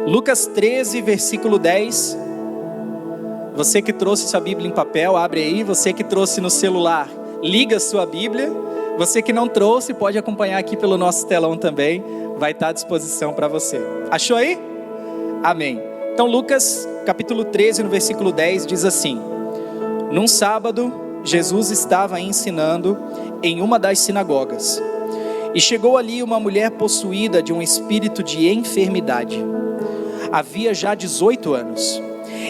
Lucas 13, versículo 10. Você que trouxe sua Bíblia em papel, abre aí. Você que trouxe no celular, liga sua Bíblia. Você que não trouxe, pode acompanhar aqui pelo nosso telão também. Vai estar à disposição para você. Achou aí? Amém. Então Lucas capítulo 13, no versículo 10, diz assim: Num sábado, Jesus estava ensinando em uma das sinagogas. E chegou ali uma mulher possuída de um espírito de enfermidade. Havia já 18 anos.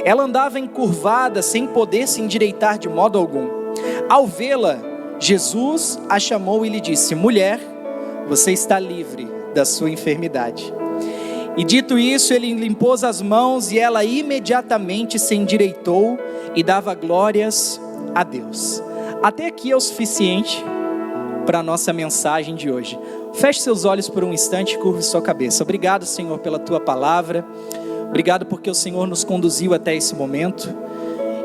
Ela andava encurvada, sem poder se endireitar de modo algum. Ao vê-la, Jesus a chamou e lhe disse: Mulher, você está livre da sua enfermidade. E dito isso, ele lhe impôs as mãos e ela imediatamente se endireitou e dava glórias a Deus. Até aqui é o suficiente para a nossa mensagem de hoje. Feche seus olhos por um instante e curve sua cabeça. Obrigado, Senhor, pela tua palavra. Obrigado porque o Senhor nos conduziu até esse momento.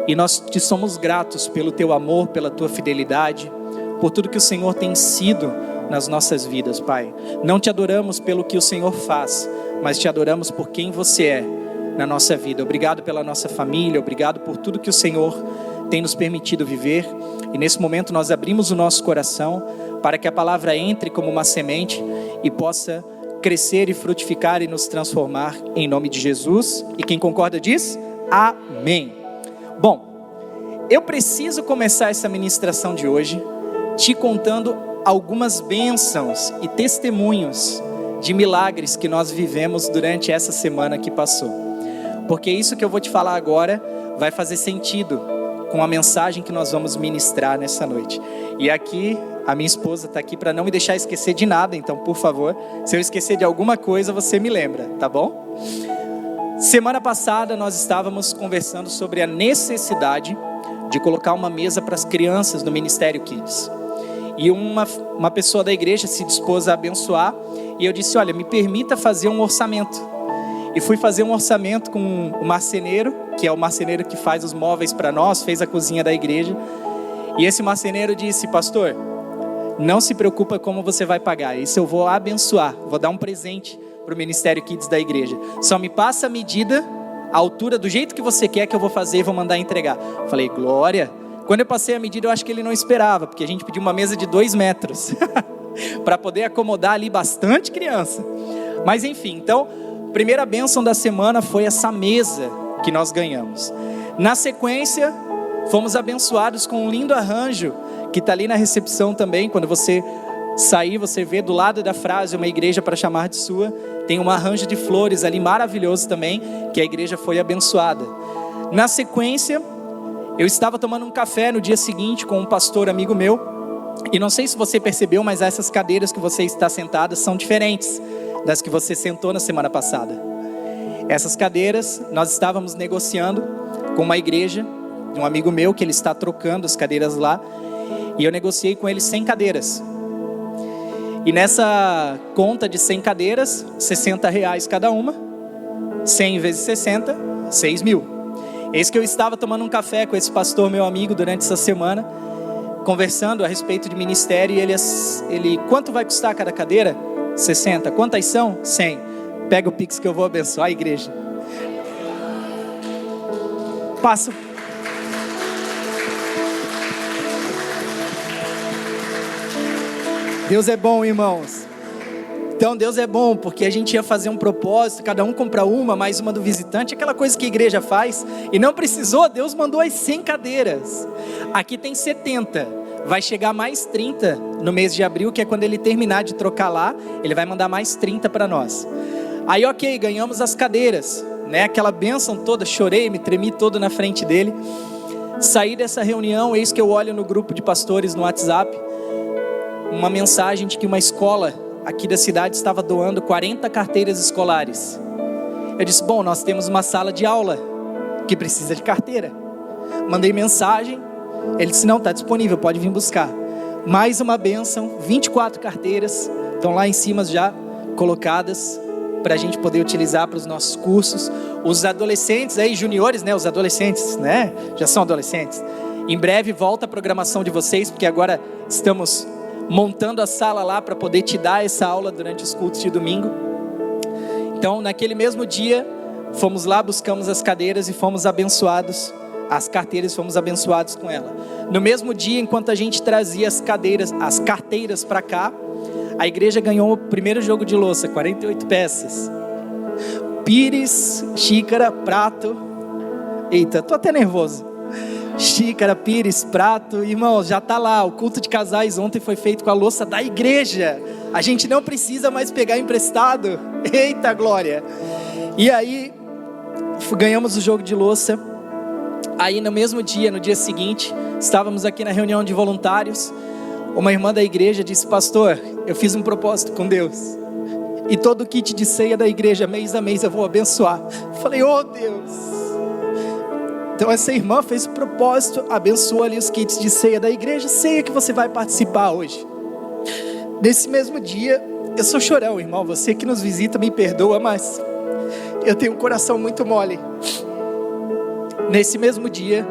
E nós te somos gratos pelo teu amor, pela tua fidelidade, por tudo que o Senhor tem sido nas nossas vidas, Pai. Não te adoramos pelo que o Senhor faz, mas te adoramos por quem você é na nossa vida. Obrigado pela nossa família, obrigado por tudo que o Senhor tem nos permitido viver. E nesse momento nós abrimos o nosso coração para que a palavra entre como uma semente e possa crescer e frutificar e nos transformar em nome de Jesus. E quem concorda diz amém. Bom, eu preciso começar essa ministração de hoje te contando algumas bênçãos e testemunhos de milagres que nós vivemos durante essa semana que passou. Porque isso que eu vou te falar agora vai fazer sentido com a mensagem que nós vamos ministrar nessa noite. E aqui, a minha esposa está aqui para não me deixar esquecer de nada, então, por favor, se eu esquecer de alguma coisa, você me lembra, tá bom? Semana passada nós estávamos conversando sobre a necessidade de colocar uma mesa para as crianças no Ministério Kids. E uma pessoa da igreja se dispôs a abençoar, e eu disse: olha, me permita fazer um orçamento. E fui fazer um orçamento com o marceneiro, que é o marceneiro que faz os móveis para nós, fez a cozinha da igreja. E esse marceneiro disse: pastor, não se preocupa como você vai pagar, isso eu vou abençoar, vou dar um presente para o Ministério Kids da igreja. Só me passa a medida, a altura, do jeito que você quer que eu vou fazer e vou mandar entregar. Falei: glória. Quando eu passei a medida, eu acho que ele não esperava, porque a gente pediu uma mesa de 2 metros para poder acomodar ali bastante criança. Mas enfim, então, primeira bênção da semana foi essa mesa que nós ganhamos. Na sequência, fomos abençoados com um lindo arranjo que está ali na recepção também. Quando você sair, você vê do lado da frase uma igreja para chamar de sua. Tem um arranjo de flores ali maravilhoso também, que a igreja foi abençoada. Na sequência, eu estava tomando um café no dia seguinte com um pastor amigo meu. E não sei se você percebeu, mas essas cadeiras que você está sentada são diferentes das que você sentou na semana passada. Essas cadeiras, nós estávamos negociando com uma igreja, de um amigo meu, que ele está trocando as cadeiras lá. E eu negociei com ele 100 cadeiras. E nessa conta de 100 cadeiras, R$60 cada uma. 100 vezes 60, 6 mil. Eis que eu estava tomando um café com esse pastor, meu amigo, durante essa semana, conversando a respeito de ministério. E ele quanto vai custar cada cadeira? 60. Quantas são? 100. Pega o Pix que eu vou abençoar a igreja. Passa. Deus é bom, irmãos. Então Deus é bom, porque a gente ia fazer um propósito, cada um compra uma, mais uma do visitante, aquela coisa que a igreja faz, e não precisou, Deus mandou as 100 cadeiras. Aqui tem 70, vai chegar mais 30 no mês de abril, que é quando ele terminar de trocar lá, ele vai mandar mais 30 para nós. Aí ok, ganhamos as cadeiras, né? Aquela bênção toda, chorei, me tremi todo na frente dele. Saí dessa reunião, eis que eu olho no grupo de pastores no WhatsApp, uma mensagem de que uma escola aqui da cidade estava doando 40 carteiras escolares. Eu disse: bom, nós temos uma sala de aula que precisa de carteira. Mandei mensagem, ele disse: não, está disponível, pode vir buscar. Mais uma bênção, 24 carteiras, estão lá em cima já colocadas, para a gente poder utilizar para os nossos cursos. Os adolescentes aí, juniores, né, os adolescentes, né, já são adolescentes. Em breve volta a programação de vocês, porque agora estamos montando a sala lá para poder te dar essa aula durante os cultos de domingo. Então, naquele mesmo dia, fomos lá, buscamos as cadeiras e fomos abençoados, as carteiras, fomos abençoados com ela. No mesmo dia, enquanto a gente trazia as carteiras para cá, a igreja ganhou o primeiro jogo de louça, 48 peças. Pires, xícara, prato. Eita, tô até nervoso. Xícara, pires, prato. Irmão, já tá lá, o culto de casais ontem foi feito com a louça da igreja. A gente não precisa mais pegar emprestado. Eita glória. E aí, ganhamos o jogo de louça. Aí no mesmo dia, no dia seguinte, estávamos aqui na reunião de voluntários. Uma irmã da igreja disse: pastor, eu fiz um propósito com Deus, e todo o kit de ceia da igreja, mês a mês eu vou abençoar. Falei: oh Deus. Então essa irmã fez o propósito, abençoou ali os kits de ceia da igreja, ceia que você vai participar hoje. Nesse mesmo dia, eu sou chorão, irmão, você que nos visita me perdoa, mas eu tenho um coração muito mole. Nesse mesmo dia,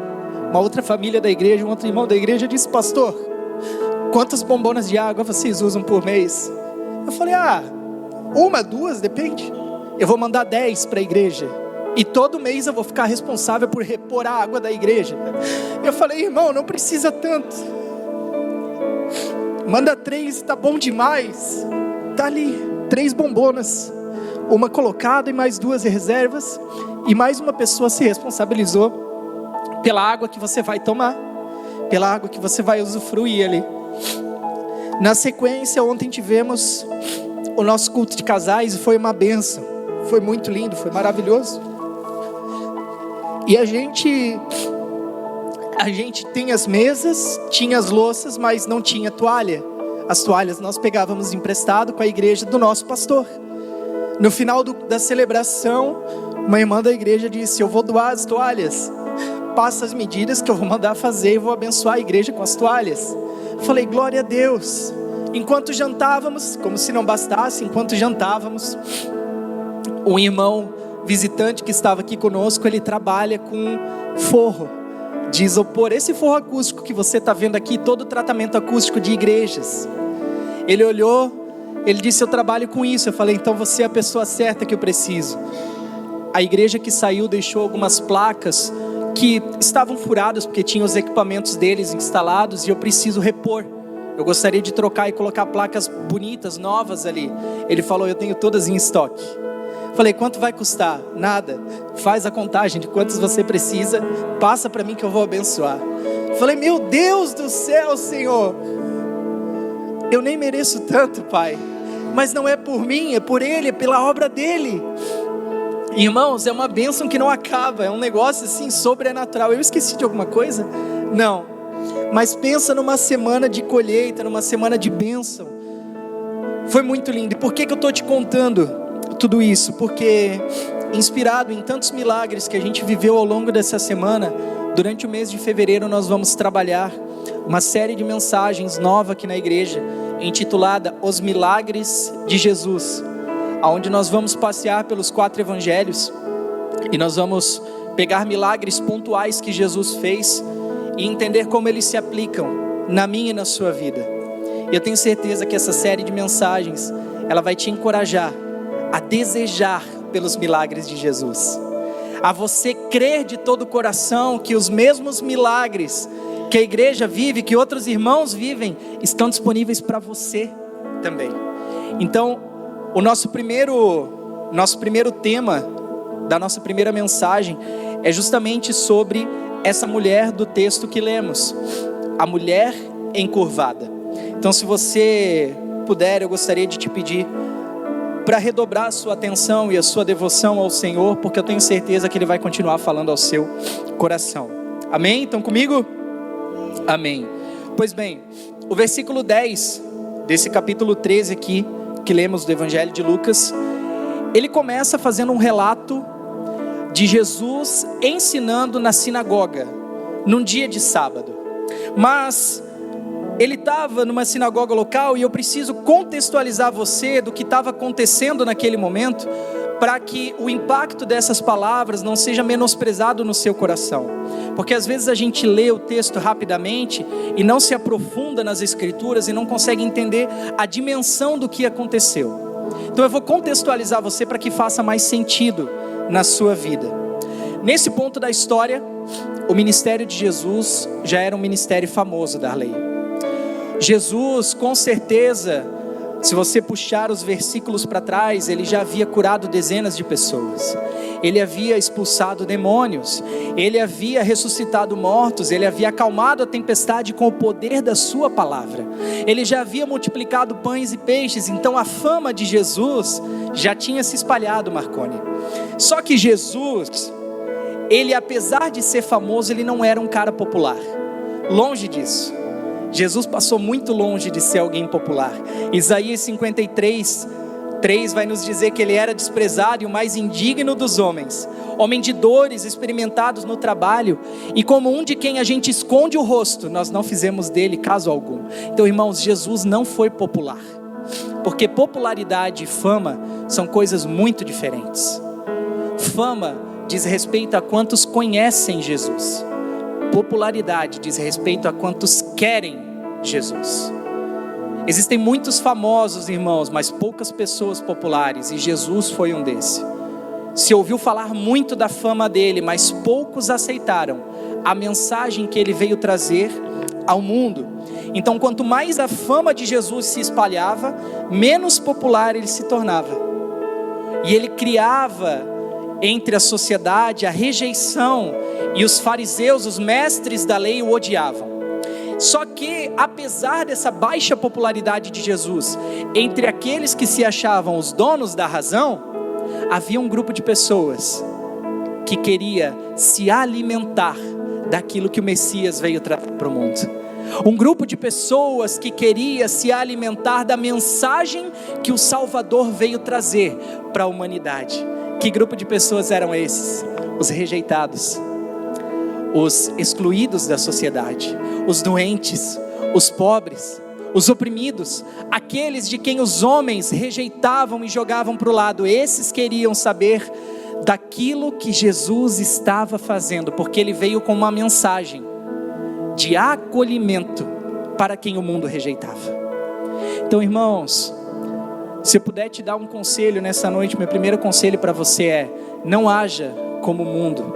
uma outra família da igreja, um outro irmão da igreja disse: pastor, quantas bombonas de água vocês usam por mês? Eu falei: uma, duas, depende. Eu vou mandar 10 para a igreja, e todo mês eu vou ficar responsável por repor a água da igreja. Eu falei: irmão, não precisa tanto. Manda 3, tá bom demais. Tá ali, 3 bombonas, uma colocada e mais 2 reservas. E mais uma pessoa se responsabilizou pela água que você vai tomar, pela água que você vai usufruir ali. Na sequência, ontem tivemos o nosso culto de casais e foi uma bênção. Foi muito lindo, foi maravilhoso. E a gente tem as mesas, tinha as louças, mas não tinha toalha. As toalhas nós pegávamos emprestado com a igreja do nosso pastor. No final da celebração, uma irmã da igreja disse: eu vou doar as toalhas, passa as medidas que eu vou mandar fazer e vou abençoar a igreja com as toalhas. Falei: glória a Deus. Enquanto jantávamos, como se não bastasse, enquanto jantávamos, um irmão visitante que estava aqui conosco, ele trabalha com forro de isopor, esse forro acústico que você está vendo aqui, todo o tratamento acústico de igrejas. Ele olhou, ele disse: eu trabalho com isso. Eu falei: então você é a pessoa certa que eu preciso. A igreja que saiu deixou algumas placas que estavam furadas, porque tinham os equipamentos deles instalados, e eu preciso repor. Eu gostaria de trocar e colocar placas bonitas, novas ali. Ele falou: eu tenho todas em estoque. Falei: quanto vai custar? Nada. Faz a contagem de quantos você precisa, passa para mim que eu vou abençoar. Falei: meu Deus do céu, Senhor, eu nem mereço tanto, Pai, mas não é por mim, é por Ele, é pela obra dEle. Irmãos, é uma bênção que não acaba, é um negócio assim sobrenatural. Eu esqueci de alguma coisa? Não, mas pensa numa semana de colheita, numa semana de bênção. Foi muito lindo. E por que eu estou te contando tudo isso? Porque inspirado em tantos milagres que a gente viveu ao longo dessa semana, durante o mês de fevereiro nós vamos trabalhar uma série de mensagens nova aqui na igreja, intitulada Os Milagres de Jesus, onde nós vamos passear pelos 4 evangelhos e nós vamos pegar milagres pontuais que Jesus fez e entender como eles se aplicam na minha e na sua vida. E eu tenho certeza que essa série de mensagens, ela vai te encorajar a desejar pelos milagres de Jesus, a você crer de todo o coração que os mesmos milagres que a igreja vive, que outros irmãos vivem, estão disponíveis para você também. Então, o nosso primeiro tema da nossa primeira mensagem é justamente sobre essa mulher do texto que lemos, a mulher encurvada. Então, se você puder, eu gostaria de te pedir para redobrar a sua atenção e a sua devoção ao Senhor, porque eu tenho certeza que Ele vai continuar falando ao seu coração. Amém? Estão comigo? Amém. Pois bem, o versículo 10 desse capítulo 13 aqui, que lemos do Evangelho de Lucas, ele começa fazendo um relato de Jesus ensinando na sinagoga, num dia de sábado. Mas ele estava numa sinagoga local, e eu preciso contextualizar você do que estava acontecendo naquele momento, para que o impacto dessas palavras não seja menosprezado no seu coração. Porque às vezes a gente lê o texto rapidamente e não se aprofunda nas escrituras e não consegue entender a dimensão do que aconteceu. Então eu vou contextualizar você para que faça mais sentido na sua vida. Nesse ponto da história, o ministério de Jesus já era um ministério famoso, Darley. Jesus, com certeza, se você puxar os versículos para trás, ele já havia curado dezenas de pessoas. Ele havia expulsado demônios, ele havia ressuscitado mortos, ele havia acalmado a tempestade com o poder da sua palavra. Ele já havia multiplicado pães e peixes, então a fama de Jesus já tinha se espalhado, Marconi. Só que Jesus, ele, apesar de ser famoso, ele não era um cara popular. Longe disso. Jesus passou muito longe de ser alguém popular. Isaías 53:3 vai nos dizer que ele era desprezado e o mais indigno dos homens, homem de dores, experimentados no trabalho, e como um de quem a gente esconde o rosto, nós não fizemos dele caso algum. Então, irmãos, Jesus não foi popular, porque popularidade e fama são coisas muito diferentes. Fama diz respeito a quantos conhecem Jesus. Popularidade diz respeito a quantos querem Jesus. Existem muitos famosos, irmãos, mas poucas pessoas populares, e Jesus foi um desses. Se ouviu falar muito da fama dele, mas poucos aceitaram a mensagem que ele veio trazer ao mundo. Então, quanto mais a fama de Jesus se espalhava, menos popular ele se tornava. E ele criava entre a sociedade a rejeição, e os fariseus, os mestres da lei, o odiavam. Só que, apesar dessa baixa popularidade de Jesus, entre aqueles que se achavam os donos da razão, havia um grupo de pessoas que queria se alimentar daquilo que o Messias veio trazer para o mundo. Um grupo de pessoas que queria se alimentar da mensagem que o Salvador veio trazer para a humanidade. Que grupo de pessoas eram esses? Os rejeitados, os excluídos da sociedade, os doentes, os pobres, os oprimidos, aqueles de quem os homens rejeitavam e jogavam para o lado. Esses queriam saber daquilo que Jesus estava fazendo, porque ele veio com uma mensagem de acolhimento para quem o mundo rejeitava. Então, irmãos, se eu puder te dar um conselho nessa noite, meu primeiro conselho para você é: não haja como o mundo,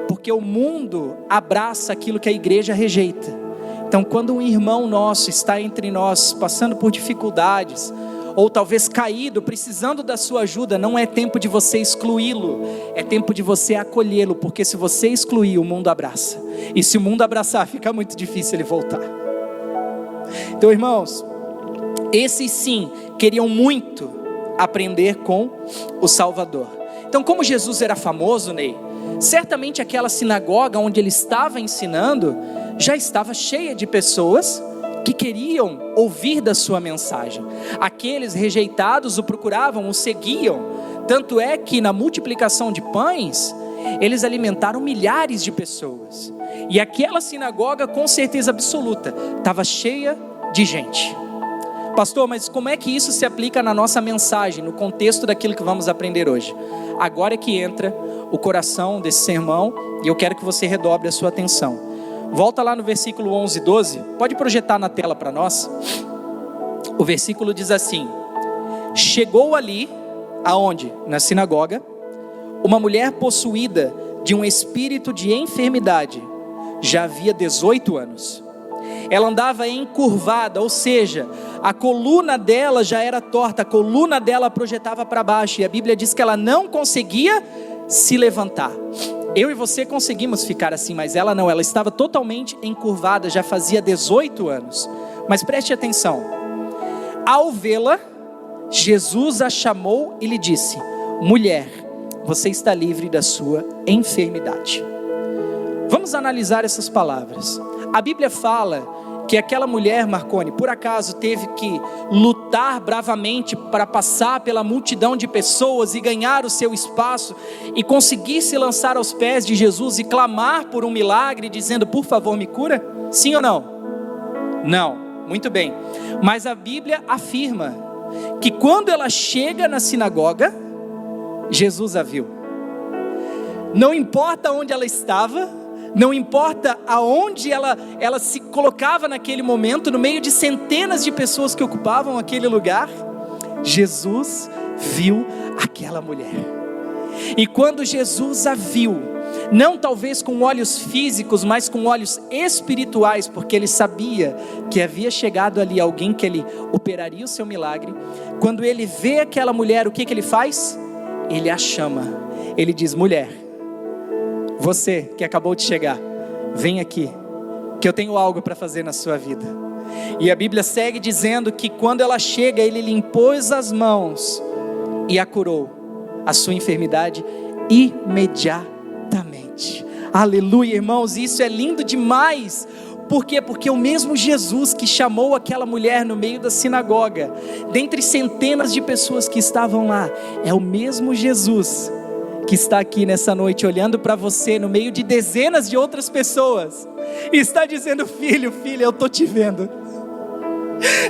porque o mundo abraça aquilo que a igreja rejeita. Então, quando um irmão nosso está entre nós, passando por dificuldades, ou talvez caído, precisando da sua ajuda, não é tempo de você excluí-lo, é tempo de você acolhê-lo, porque se você excluir, o mundo abraça, e se o mundo abraçar, fica muito difícil ele voltar. Então, irmãos, esses sim queriam muito aprender com o Salvador. Então, como Jesus era famoso, Ney, certamente aquela sinagoga onde ele estava ensinando já estava cheia de pessoas que queriam ouvir da sua mensagem. Aqueles rejeitados o procuravam, o seguiam. Tanto é que na multiplicação de pães, eles alimentaram milhares de pessoas. E aquela sinagoga, com certeza absoluta, estava cheia de gente. Pastor, mas como é que isso se aplica na nossa mensagem, no contexto daquilo que vamos aprender hoje? Agora é que entra o coração desse sermão, e eu quero que você redobre a sua atenção. Volta lá no versículo 11 e 12, pode projetar na tela para nós. O versículo diz assim: chegou ali, aonde? Na sinagoga, uma mulher possuída de um espírito de enfermidade, já havia 18 anos. Ela andava encurvada, ou seja, a coluna dela já era torta, a coluna dela projetava para baixo, e a Bíblia diz que ela não conseguia se levantar. Eu e você conseguimos ficar assim, mas ela não, ela estava totalmente encurvada, já fazia 18 anos. Mas preste atenção, ao vê-la, Jesus a chamou e lhe disse: mulher, você está livre da sua enfermidade. Vamos analisar essas palavras. A Bíblia fala que aquela mulher, Marconi, por acaso teve que lutar bravamente para passar pela multidão de pessoas e ganhar o seu espaço e conseguir se lançar aos pés de Jesus e clamar por um milagre, dizendo: por favor, me cura? Sim ou não? Não, muito bem. Mas a Bíblia afirma que quando ela chega na sinagoga, Jesus a viu. Não importa onde ela estava, não importa aonde ela se colocava naquele momento, no meio de centenas de pessoas que ocupavam aquele lugar, Jesus viu aquela mulher. E quando Jesus a viu, não talvez com olhos físicos, mas com olhos espirituais, porque ele sabia que havia chegado ali alguém que ele operaria o seu milagre. Quando ele vê aquela mulher, o que ele faz? Ele a chama, ele diz: mulher, você que acabou de chegar, vem aqui, que eu tenho algo para fazer na sua vida. E a Bíblia segue dizendo que quando ela chega, ele lhe impôs as mãos e a curou, a sua enfermidade imediatamente. Aleluia, irmãos, isso é lindo demais. Por quê? Porque o mesmo Jesus que chamou aquela mulher no meio da sinagoga, dentre centenas de pessoas que estavam lá, é o mesmo Jesus que está aqui nessa noite olhando para você no meio de dezenas de outras pessoas e está dizendo: filho, filha, eu estou te vendo.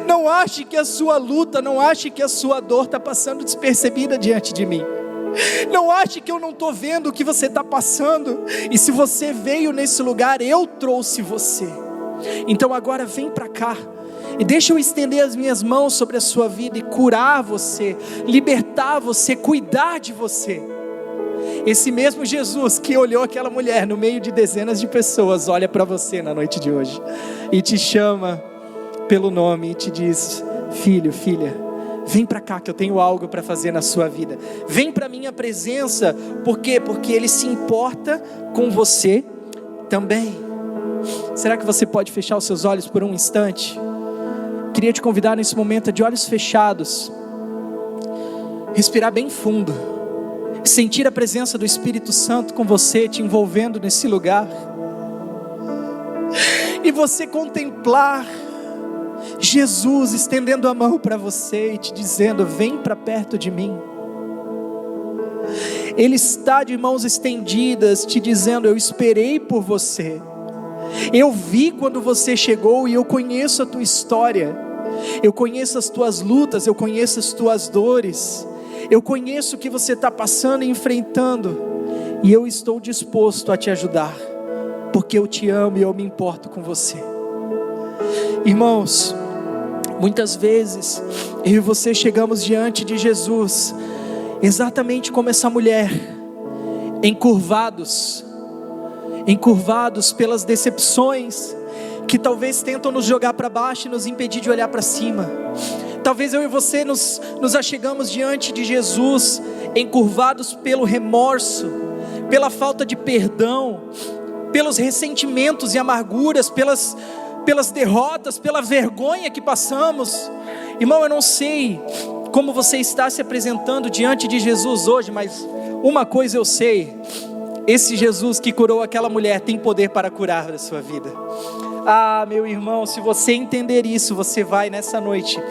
Não ache que a sua luta, não ache que a sua dor está passando despercebida diante de mim. Não ache que eu não estou vendo o que você está passando. E se você veio nesse lugar, eu trouxe você. Então agora vem para cá e deixa eu estender as minhas mãos sobre a sua vida e curar você, libertar você, cuidar de você. Esse mesmo Jesus que olhou aquela mulher no meio de dezenas de pessoas, olha para você na noite de hoje e te chama pelo nome e te diz: filho, filha, vem para cá que eu tenho algo para fazer na sua vida. Vem para minha presença. Por quê? Porque Ele se importa com você também. Será que você pode fechar os seus olhos por um instante? Queria te convidar nesse momento de olhos fechados, respirar bem fundo, sentir a presença do Espírito Santo com você, te envolvendo nesse lugar, e você contemplar Jesus estendendo a mão para você e te dizendo: vem para perto de mim. Ele está de mãos estendidas te dizendo: eu esperei por você, eu vi quando você chegou e eu conheço a tua história, eu conheço as tuas lutas, eu conheço as tuas dores, eu conheço o que você está passando e enfrentando, e eu estou disposto a te ajudar, porque eu te amo e eu me importo com você. Irmãos, muitas vezes eu e você chegamos diante de Jesus exatamente como essa mulher, encurvados pelas decepções que talvez tentam nos jogar para baixo e nos impedir de olhar para cima. Talvez eu e você nos achegamos diante de Jesus encurvados pelo remorso, pela falta de perdão, pelos ressentimentos e amarguras, pelas derrotas, pela vergonha que passamos. Irmão, eu não sei como você está se apresentando diante de Jesus hoje, mas uma coisa eu sei: esse Jesus que curou aquela mulher tem poder para curar a sua vida. Ah, meu irmão, se você entender isso, você vai nessa noite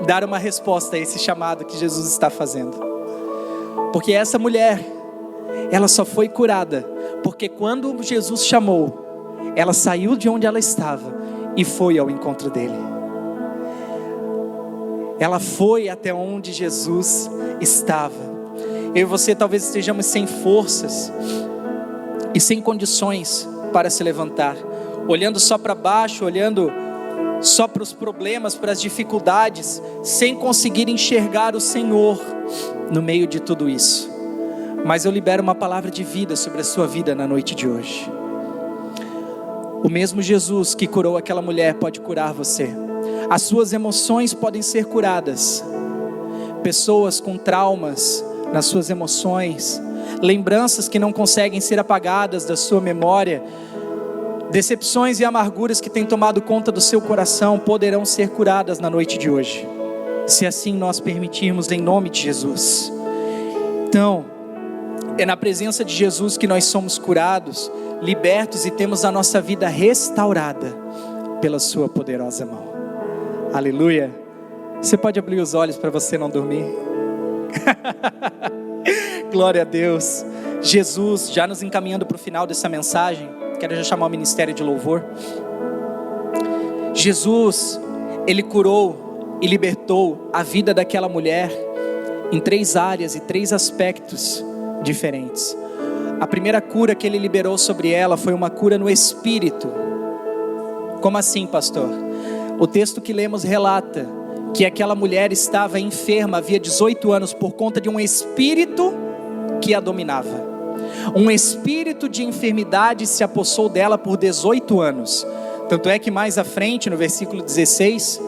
dar uma resposta a esse chamado que Jesus está fazendo. Porque essa mulher, ela só foi curada porque quando Jesus chamou, ela saiu de onde ela estava e foi ao encontro dele. Ela foi até onde Jesus estava. Eu e você talvez estejamos sem forças e sem condições para se levantar, olhando só para baixo, olhando só para os problemas, para as dificuldades, sem conseguir enxergar o Senhor no meio de tudo isso. Mas eu libero uma palavra de vida sobre a sua vida na noite de hoje. O mesmo Jesus que curou aquela mulher pode curar você. As suas emoções podem ser curadas. Pessoas com traumas nas suas emoções, lembranças que não conseguem ser apagadas da sua memória, decepções e amarguras que têm tomado conta do seu coração poderão ser curadas na noite de hoje, se assim nós permitirmos, em nome de Jesus. Então, é na presença de Jesus que nós somos curados, libertos e temos a nossa vida restaurada pela sua poderosa mão. Aleluia. Você pode abrir os olhos para você não dormir? Glória a Deus. Jesus, já nos encaminhando para o final dessa mensagem, quero já chamar o ministério de louvor. Jesus, Ele curou e libertou a vida daquela mulher em 3 áreas e 3 aspectos diferentes. A primeira cura que Ele liberou sobre ela foi uma cura no espírito. Como assim, pastor? O texto que lemos relata que aquela mulher estava enferma havia 18 anos por conta de um espírito que a dominava. Um espírito de enfermidade se apossou dela por 18 anos. Tanto é que mais à frente, no versículo 16,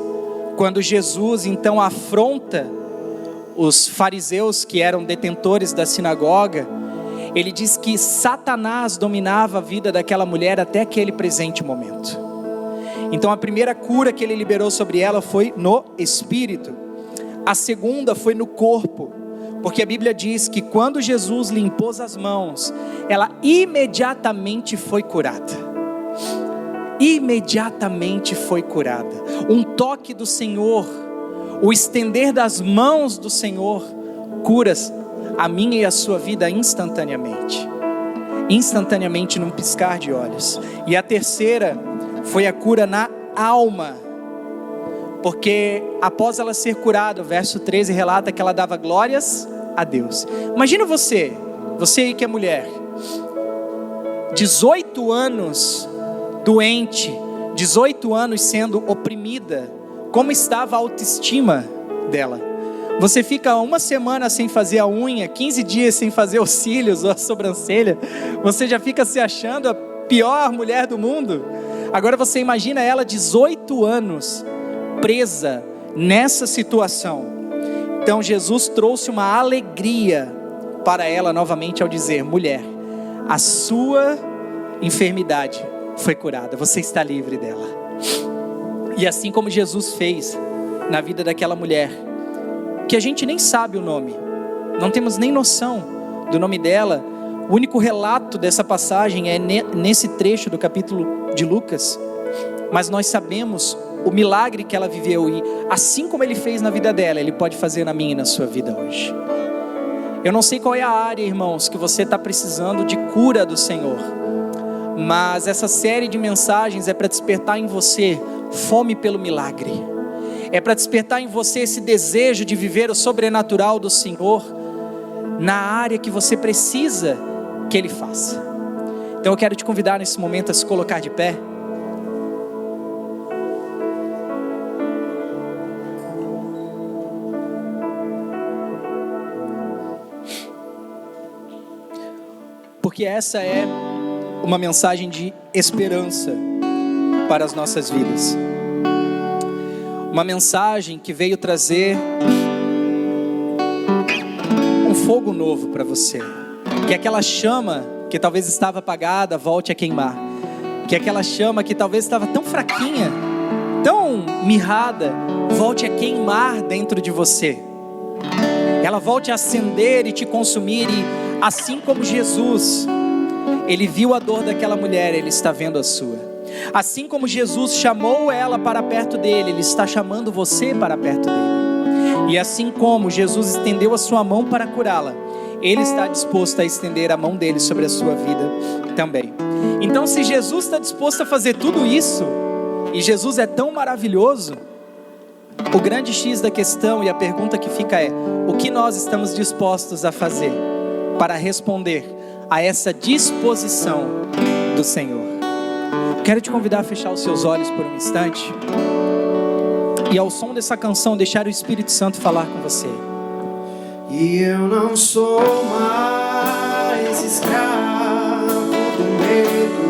quando Jesus então afronta os fariseus que eram detentores da sinagoga, ele diz que Satanás dominava a vida daquela mulher até aquele presente momento. Então a primeira cura que ele liberou sobre ela foi no espírito. A segunda foi no corpo, porque a Bíblia diz que quando Jesus lhe impôs as mãos, ela imediatamente foi curada. Imediatamente foi curada. Um toque do Senhor, o estender das mãos do Senhor, cura a minha e a sua vida instantaneamente. Instantaneamente, num piscar de olhos. E a terceira foi a cura na alma. Porque após ela ser curada, o verso 13 relata que ela dava glórias a Deus. Imagina você aí que é mulher, 18 anos doente, 18 anos sendo oprimida, como estava a autoestima dela? Você fica uma semana sem fazer a unha, 15 dias sem fazer os cílios ou a sobrancelha, você já fica se achando a pior mulher do mundo. Agora você imagina ela 18 anos presa nessa situação. Então Jesus trouxe uma alegria para ela novamente ao dizer: mulher, a sua enfermidade foi curada, você está livre dela. E assim como Jesus fez na vida daquela mulher, que a gente nem sabe o nome, não temos nem noção do nome dela, o único relato dessa passagem é nesse trecho do capítulo de Lucas, mas nós sabemos o milagre que ela viveu, e assim como Ele fez na vida dela, Ele pode fazer na minha e na sua vida hoje. Eu não sei qual é a área, irmãos, que você está precisando de cura do Senhor, mas essa série de mensagens é para despertar em você fome pelo milagre, é para despertar em você esse desejo de viver o sobrenatural do Senhor na área que você precisa que Ele faça. Então eu quero te convidar nesse momento a se colocar de pé. Porque essa é uma mensagem de esperança para as nossas vidas. Uma mensagem que veio trazer um fogo novo para você. Que aquela chama que talvez estava apagada volte a queimar. Que aquela chama que talvez estava tão fraquinha, tão mirrada, volte a queimar dentro de você. Ela volte a acender e te consumir, e assim como Jesus, Ele viu a dor daquela mulher, Ele está vendo a sua. Assim como Jesus chamou ela para perto dele, Ele está chamando você para perto dele. E assim como Jesus estendeu a sua mão para curá-la, Ele está disposto a estender a mão dele sobre a sua vida também. Então, se Jesus está disposto a fazer tudo isso, e Jesus é tão maravilhoso, o grande X da questão e a pergunta que fica é: o que nós estamos dispostos a fazer para responder a essa disposição do Senhor? Quero te convidar a fechar os seus olhos por um instante e, ao som dessa canção, deixar o Espírito Santo falar com você. E eu não sou mais escravo do medo,